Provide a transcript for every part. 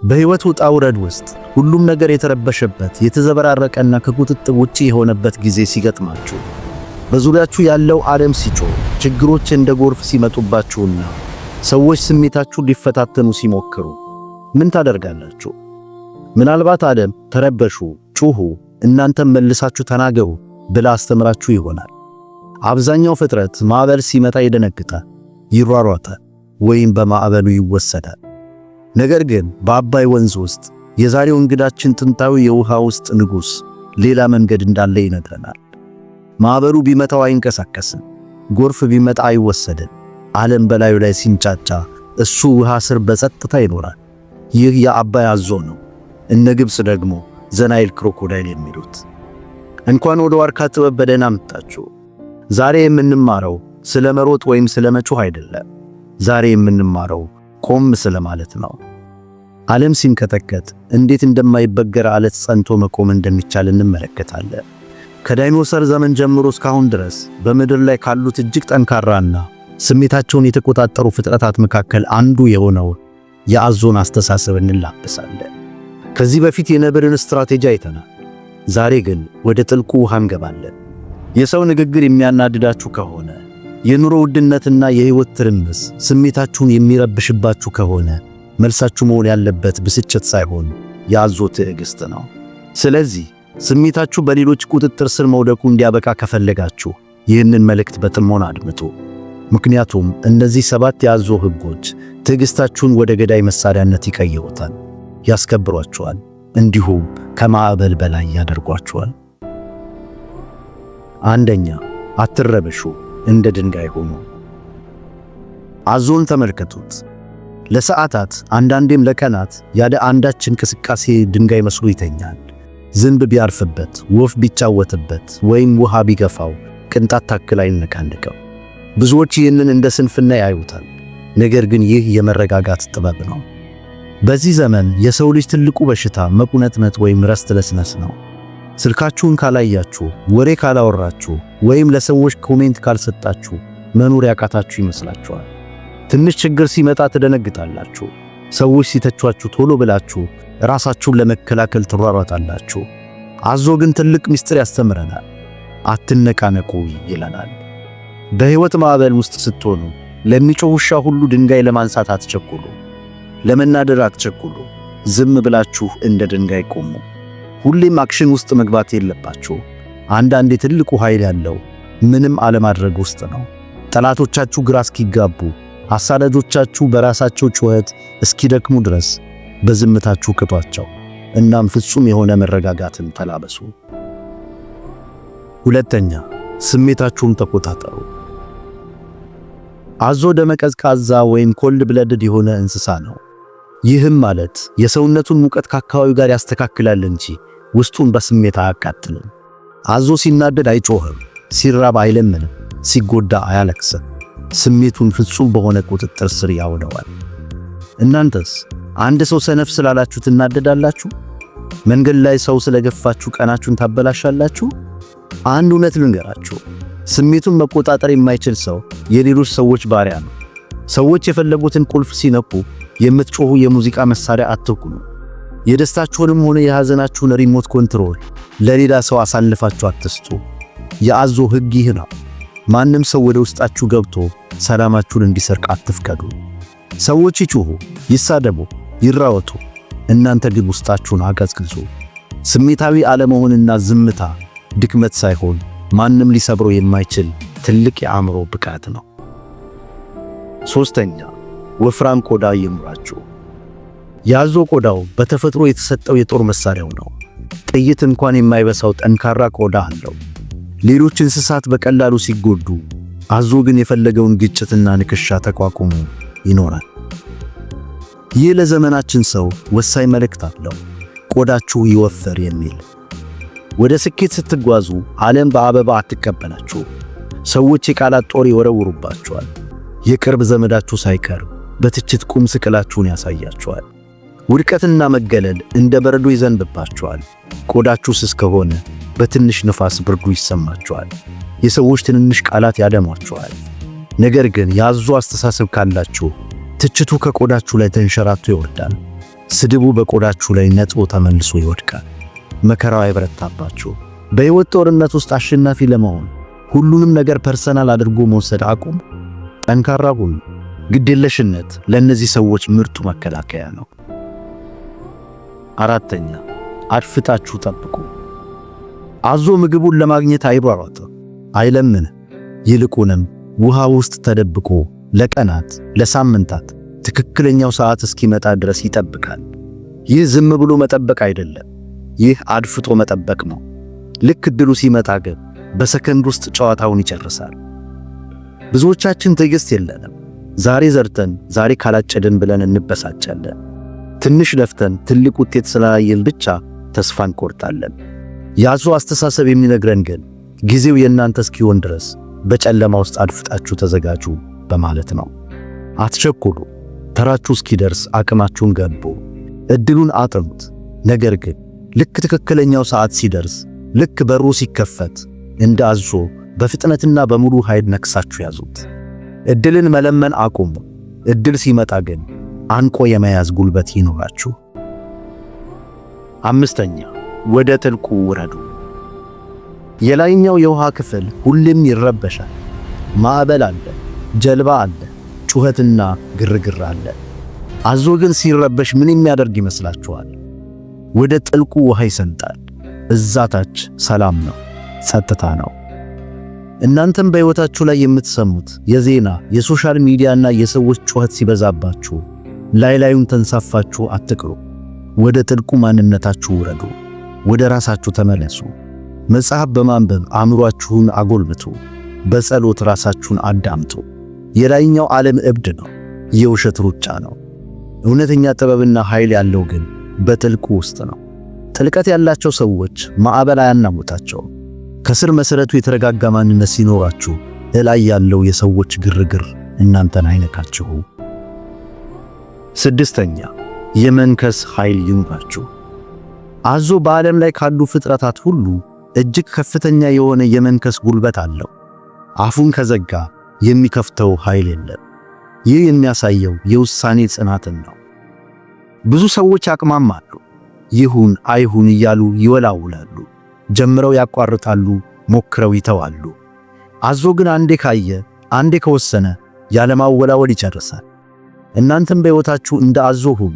በሕይወት ውጣ ውረድ ውስጥ ሁሉም ነገር የተረበሸበት የተዘበራረቀና ከቁጥጥር ውጪ የሆነበት ጊዜ ሲገጥማችሁ፣ በዙሪያችሁ ያለው ዓለም ሲጮህ፣ ችግሮች እንደ ጎርፍ ሲመጡባችሁና ሰዎች ስሜታችሁን ሊፈታተኑ ሲሞክሩ ምን ታደርጋላችሁ? ምናልባት ዓለም ተረበሹ፣ ጩኹ፣ እናንተም መልሳችሁ ተናገሩ ብላ አስተምራችሁ ይሆናል። አብዛኛው ፍጥረት ማዕበል ሲመጣ ይደነግጣል፣ ይሯሯጣል ወይም በማዕበሉ ይወሰዳል። ነገር ግን በአባይ ወንዝ ውስጥ የዛሬው እንግዳችን ጥንታዊ የውሃ ውስጥ ንጉሥ ሌላ መንገድ እንዳለ ይነግረናል። ማዕበሉ ቢመታው አይንቀሳቀስም፣ ጎርፍ ቢመጣ አይወሰድም። ዓለም በላዩ ላይ ሲንጫጫ እሱ ውሃ ስር በጸጥታ ይኖራል። ይህ የአባይ አዞ ነው። እነ ግብፅ ደግሞ ዘናይል ክሮኮዳይል የሚሉት። እንኳን ወደ ዋርካ ጥበብ በደህና መጣችሁ። ዛሬ የምንማረው ስለ መሮጥ ወይም ስለ መጮህ አይደለም። ዛሬ የምንማረው ቆም ስለ ማለት ነው። ዓለም ሲንቀጠቀጥ እንዴት እንደማይበገር አለት ጸንቶ መቆም እንደሚቻል እንመለከታለን። ከዳይኖሰር ዘመን ጀምሮ እስካሁን ድረስ በምድር ላይ ካሉት እጅግ ጠንካራና ስሜታቸውን የተቆጣጠሩ ፍጥረታት መካከል አንዱ የሆነው የአዞን አስተሳሰብ እንላበሳለን። ከዚህ በፊት የነብርን ስትራቴጂ አይተናል። ዛሬ ግን ወደ ጥልቁ ውሃ እንገባለን። የሰው ንግግር የሚያናድዳችሁ ከሆነ፣ የኑሮ ውድነትና የህይወት ትርምስ ስሜታችሁን የሚረብሽባችሁ ከሆነ መልሳችሁ መሆን ያለበት ብስጭት ሳይሆን የአዞ ትዕግስት ነው። ስለዚህ ስሜታችሁ በሌሎች ቁጥጥር ስር መውደቁ እንዲያበቃ ከፈለጋችሁ ይህንን መልእክት በጥሞና አድምጡ። ምክንያቱም እነዚህ 7 የአዞ ህጎች ትዕግስታችሁን ወደ ገዳይ መሳሪያነት ይቀይሩታል፣ ያስከብሯችኋል፣ እንዲሁም ከማዕበል በላይ ያደርጓችኋል። አንደኛ፣ አትረበሹ፣ እንደ ድንጋይ ሁኑ። አዞን ተመልከቱት። ለሰዓታት አንዳንዴም ለቀናት ያለ አንዳች እንቅስቃሴ ድንጋይ መስሎ ይተኛል። ዝንብ ቢያርፍበት፣ ወፍ ቢጫወትበት ወይም ውሃ ቢገፋው ቅንጣት ታክል አይነቃነቅም። ብዙዎች ይህንን እንደ ስንፍና ያዩታል። ነገር ግን ይህ የመረጋጋት ጥበብ ነው። በዚህ ዘመን የሰው ልጅ ትልቁ በሽታ መቁነጥነጥ ወይም ረስትለስነስ ነው። ስልካችሁን ካላያችሁ፣ ወሬ ካላወራችሁ ወይም ለሰዎች ኮሜንት ካልሰጣችሁ መኖር ያቃታችሁ ይመስላችኋል። ትንሽ ችግር ሲመጣ ትደነግጣላችሁ። ሰዎች ሲተቿችሁ ቶሎ ብላችሁ ራሳችሁን ለመከላከል ትሯሯጣላችሁ። አዞ ግን ትልቅ ምስጢር ያስተምረናል። አትነቃነቁ ይለናል። በሕይወት ማዕበል ውስጥ ስትሆኑ ለሚጮህ ውሻ ሁሉ ድንጋይ ለማንሳት አትቸኩሉ። ለመናደር አትቸኩሉ። ዝም ብላችሁ እንደ ድንጋይ ቆሙ። ሁሌም አክሽን ውስጥ መግባት የለባችሁ። አንዳንዴ ትልቁ ኃይል ያለው ምንም አለማድረግ ውስጥ ነው። ጠላቶቻችሁ ግራ እስኪጋቡ፣ አሳዳጆቻችሁ በራሳቸው ጩኸት እስኪደክሙ ድረስ በዝምታችሁ ቅጧቸው። እናም ፍጹም የሆነ መረጋጋትን ተላበሱ። ሁለተኛ፣ ስሜታችሁን ተቆጣጠሩ። አዞ ደመቀዝቃዛ ወይም ኮልድ ብለድድ የሆነ እንስሳ ነው። ይህም ማለት የሰውነቱን ሙቀት ከአካባቢው ጋር ያስተካክላል እንጂ ውስጡን በስሜት አያቃጥልም። አዞ ሲናደድ አይጮህም፣ ሲራብ አይለምንም፣ ሲጎዳ አያለቅስም። ስሜቱን ፍጹም በሆነ ቁጥጥር ስር ያውለዋል። እናንተስ አንድ ሰው ሰነፍ ስላላችሁ ትናደዳላችሁ? መንገድ ላይ ሰው ስለገፋችሁ ቀናችሁን ታበላሻላችሁ? አንድ እውነት ልንገራችሁ፣ ስሜቱን መቆጣጠር የማይችል ሰው የሌሎች ሰዎች ባሪያ ነው። ሰዎች የፈለጉትን ቁልፍ ሲነኩ የምትጮሁ የሙዚቃ መሳሪያ አትሁኑ። የደስታችሁንም ሆነ የሐዘናችሁን ሪሞት ኮንትሮል ለሌላ ሰው አሳልፋችሁ አትስጡ። የአዞ ሕግ ይህ ነው። ማንም ሰው ወደ ውስጣችሁ ገብቶ ሰላማችሁን እንዲሰርቅ አትፍቀዱ። ሰዎች ይጩሁ፣ ይሳደቡ፣ ይራወጡ፣ እናንተ ግን ውስጣችሁን አቀዝቅዙ። ስሜታዊ አለመሆንና ዝምታ ድክመት ሳይሆን ማንም ሊሰብረው የማይችል ትልቅ የአእምሮ ብቃት ነው። ሶስተኛ፣ ወፍራም ቆዳ ይኑራችሁ። የአዞ ቆዳው በተፈጥሮ የተሰጠው የጦር መሳሪያው ነው። ጥይት እንኳን የማይበሳው ጠንካራ ቆዳ አለው። ሌሎች እንስሳት በቀላሉ ሲጎዱ፣ አዞ ግን የፈለገውን ግጭትና ንክሻ ተቋቁሞ ይኖራል። ይህ ለዘመናችን ሰው ወሳኝ መልእክት አለው። ቆዳችሁ ይወፈር የሚል። ወደ ስኬት ስትጓዙ ዓለም በአበባ አትቀበላችሁ። ሰዎች የቃላት ጦር ይወረውሩባችኋል። የቅርብ ዘመዳችሁ ሳይቀር በትችት ቁም ስቅላችሁን ያሳያችኋል። ውድቀትና መገለል እንደ በረዶ ይዘንብባችኋል። ቆዳችሁ ስስ ከሆነ በትንሽ ንፋስ ብርዱ ይሰማችኋል። የሰዎች ትንንሽ ቃላት ያደሟችኋል። ነገር ግን የአዞ አስተሳሰብ ካላችሁ ትችቱ ከቆዳችሁ ላይ ተንሸራቶ ይወርዳል። ስድቡ በቆዳችሁ ላይ ነጥሮ ተመልሶ ይወድቃል። መከራው አይበረታባችሁ። በሕይወት ጦርነት ውስጥ አሸናፊ ለመሆን ሁሉንም ነገር ፐርሰናል አድርጎ መውሰድ አቁም። ጠንካራ ሁኑ። ግዴለሽነት ለእነዚህ ሰዎች ምርጡ መከላከያ ነው። አራተኛ፣ አድፍጣችሁ ጠብቁ። አዞ ምግቡን ለማግኘት አይሯሯጥም፣ አይለምን። ይልቁንም ውሃ ውስጥ ተደብቆ ለቀናት፣ ለሳምንታት ትክክለኛው ሰዓት እስኪመጣ ድረስ ይጠብቃል። ይህ ዝም ብሎ መጠበቅ አይደለም፣ ይህ አድፍጦ መጠበቅ ነው። ልክ እድሉ ሲመጣ ግን በሰከንድ ውስጥ ጨዋታውን ይጨርሳል። ብዙዎቻችን ትዕግስት የለንም። ዛሬ ዘርተን ዛሬ ካላጨድን ብለን እንበሳጫለን። ትንሽ ለፍተን ትልቅ ውጤት ስላላየን ብቻ ተስፋ እንቆርጣለን። የአዞ አስተሳሰብ የሚነግረን ግን ጊዜው የእናንተ እስኪሆን ድረስ በጨለማ ውስጥ አድፍጣችሁ ተዘጋጁ በማለት ነው። አትቸኩሉ። ተራችሁ እስኪደርስ አቅማችሁን ገንቡ። እድሉን አጥኑት። ነገር ግን ልክ ትክክለኛው ሰዓት ሲደርስ፣ ልክ በሩ ሲከፈት እንደ አዞ በፍጥነትና በሙሉ ኃይል ነክሳችሁ ያዙት። እድልን መለመን አቁሙ። እድል ሲመጣ ግን አንቆ የመያዝ ጉልበት ይኖራችሁ። አምስተኛ፣ ወደ ጥልቁ ውረዱ። የላይኛው የውሃ ክፍል ሁሌም ይረበሻል። ማዕበል አለ፣ ጀልባ አለ፣ ጩኸትና ግርግር አለ። አዞ ግን ሲረበሽ ምን የሚያደርግ ይመስላችኋል? ወደ ጥልቁ ውሃ ይሰምጣል። እዛ ታች ሰላም ነው፣ ጸጥታ ነው። እናንተም በሕይወታችሁ ላይ የምትሰሙት የዜና የሶሻል ሚዲያና የሰዎች ጩኸት ሲበዛባችሁ ላዩን ተንሳፋችሁ አትቅሩ። ወደ ጥልቁ ማንነታችሁ ውረዱ። ወደ ራሳችሁ ተመለሱ። መጽሐፍ በማንበብ አእምሯችሁን አጎልብቱ። በጸሎት ራሳችሁን አዳምጡ። የላይኛው ዓለም እብድ ነው፣ የውሸት ሩጫ ነው። እውነተኛ ጥበብና ኃይል ያለው ግን በጥልቁ ውስጥ ነው። ጥልቀት ያላቸው ሰዎች ማዕበል አያናውጣቸውም። ከስር መሰረቱ የተረጋጋ ማንነት ሲኖራችሁ እላይ ያለው የሰዎች ግርግር እናንተን አይነካችሁ። ስድስተኛ፣ የመንከስ ኃይል ይኑራችሁ። አዞ በዓለም ላይ ካሉ ፍጥረታት ሁሉ እጅግ ከፍተኛ የሆነ የመንከስ ጉልበት አለው። አፉን ከዘጋ የሚከፍተው ኃይል የለም። ይህ የሚያሳየው የውሳኔ ጽናትን ነው። ብዙ ሰዎች ያቅማማሉ፣ ይሁን አይሁን እያሉ ይወላውላሉ። ጀምረው ያቋርጣሉ፣ ሞክረው ይተዋሉ። አዞ ግን አንዴ ካየ፣ አንዴ ከወሰነ ያለማወላወል ይጨርሳል። እናንተም በሕይወታችሁ እንደ አዞ ሁኑ።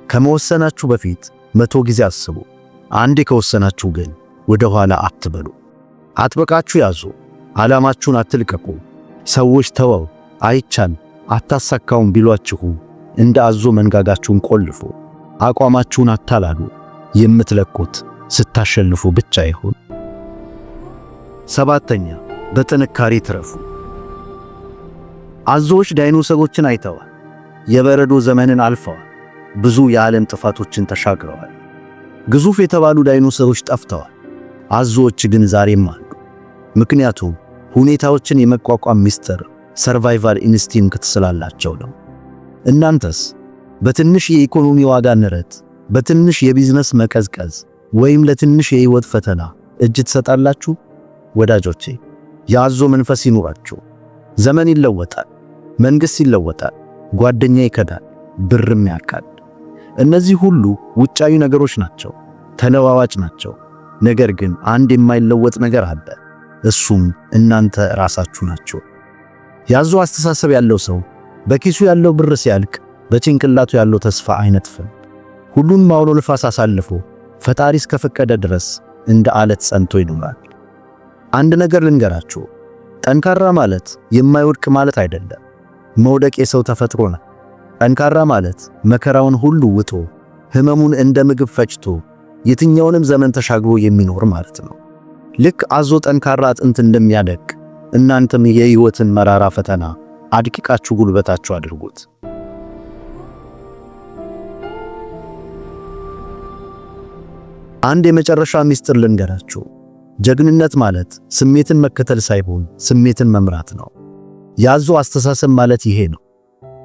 ከመወሰናችሁ በፊት 100 ጊዜ አስቡ። አንዴ ከወሰናችሁ ግን ወደ ኋላ አትበሉ። አጥብቃችሁ ያዙ። ዓላማችሁን አትልቀቁ። ሰዎች ተወው፣ አይቻል፣ አታሳካውም ቢሏችሁ እንደ አዞ መንጋጋችሁን ቆልፉ። አቋማችሁን አታላሉ። የምትለቁት ስታሸንፉ ብቻ ይሁን። ሰባተኛ፣ በጥንካሬ ትረፉ። አዞዎች ዳይኖሰሮችን አይተዋል። የበረዶ ዘመንን አልፈዋል። ብዙ የዓለም ጥፋቶችን ተሻግረዋል። ግዙፍ የተባሉ ዳይኖሰሮች ጠፍተዋል። አዞዎች ግን ዛሬም አሉ። ምክንያቱም ሁኔታዎችን የመቋቋም ሚስጥር ሰርቫይቫል ኢንስቲንክት ስላላቸው ነው። እናንተስ በትንሽ የኢኮኖሚ ዋጋ ንረት፣ በትንሽ የቢዝነስ መቀዝቀዝ ወይም ለትንሽ የህይወት ፈተና እጅ ትሰጣላችሁ? ወዳጆቼ፣ የአዞ መንፈስ ይኑራችሁ። ዘመን ይለወጣል፣ መንግሥት ይለወጣል፣ ጓደኛ ይከዳል፣ ብርም ያካል። እነዚህ ሁሉ ውጫዊ ነገሮች ናቸው፣ ተለዋዋጭ ናቸው። ነገር ግን አንድ የማይለወጥ ነገር አለ። እሱም እናንተ ራሳችሁ ናችሁ። የአዞ አስተሳሰብ ያለው ሰው በኪሱ ያለው ብር ሲያልቅ በጭንቅላቱ ያለው ተስፋ አይነጥፍም። ሁሉን ማውሎ ልፋስ አሳልፎ ፈጣሪ እስከፈቀደ ድረስ እንደ አለት ጸንቶ ይኖራል። አንድ ነገር ልንገራችሁ፣ ጠንካራ ማለት የማይወድቅ ማለት አይደለም። መውደቅ የሰው ተፈጥሮ ነው። ጠንካራ ማለት መከራውን ሁሉ ውጦ ህመሙን እንደ ምግብ ፈጭቶ የትኛውንም ዘመን ተሻግሮ የሚኖር ማለት ነው። ልክ አዞ ጠንካራ አጥንት እንደሚያደቅ እናንተም የህይወትን መራራ ፈተና አድቅቃችሁ ጉልበታችሁ አድርጉት። አንድ የመጨረሻ ሚስጥር ልንገራችሁ። ጀግንነት ማለት ስሜትን መከተል ሳይሆን ስሜትን መምራት ነው። የአዞ አስተሳሰብ ማለት ይሄ ነው።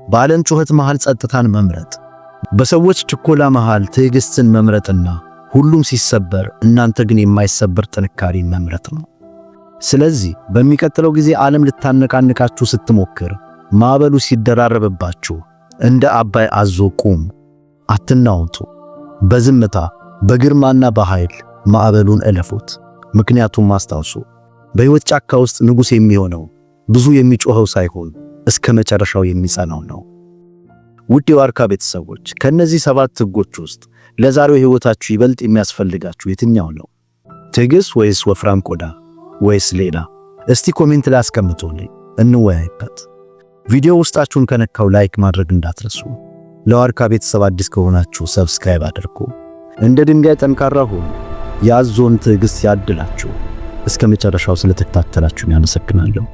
በዓለም ጩኸት መሃል ጸጥታን መምረጥ፣ በሰዎች ችኮላ መሃል ትዕግስትን መምረጥና ሁሉም ሲሰበር እናንተ ግን የማይሰበር ጥንካሬን መምረጥ ነው። ስለዚህ በሚቀጥለው ጊዜ ዓለም ልታነቃንቃችሁ ስትሞክር፣ ማዕበሉ ሲደራረብባችሁ እንደ አባይ አዞ ቁም። አትናወጡ። በዝምታ በግርማና በኃይል ማዕበሉን እለፉት። ምክንያቱም አስታውሱ፣ በሕይወት ጫካ ውስጥ ንጉሥ የሚሆነው ብዙ የሚጮኸው ሳይሆን እስከ መጨረሻው የሚጸናው ነው። ውድ የዋርካ ቤተሰቦች፣ ከነዚህ 7 ሕጎች ውስጥ ለዛሬው ሕይወታችሁ ይበልጥ የሚያስፈልጋችሁ የትኛው ነው? ትዕግሥት ወይስ ወፍራም ቆዳ ወይስ ሌላ? እስቲ ኮሜንት ላይ አስቀምጡልኝ፣ እንወያይበት። ቪዲዮ ውስጣችሁን ከነካው ላይክ ማድረግ እንዳትረሱ። ለዋርካ ቤተሰብ አዲስ ከሆናችሁ ሰብስክራይብ አድርጉ። እንደ ድንጋይ ጠንካራ ሁኑ። የአዞን ትዕግሥት ያድላችሁ። እስከ መጨረሻው ስለተከታተላችሁን ያመሰግናለሁ።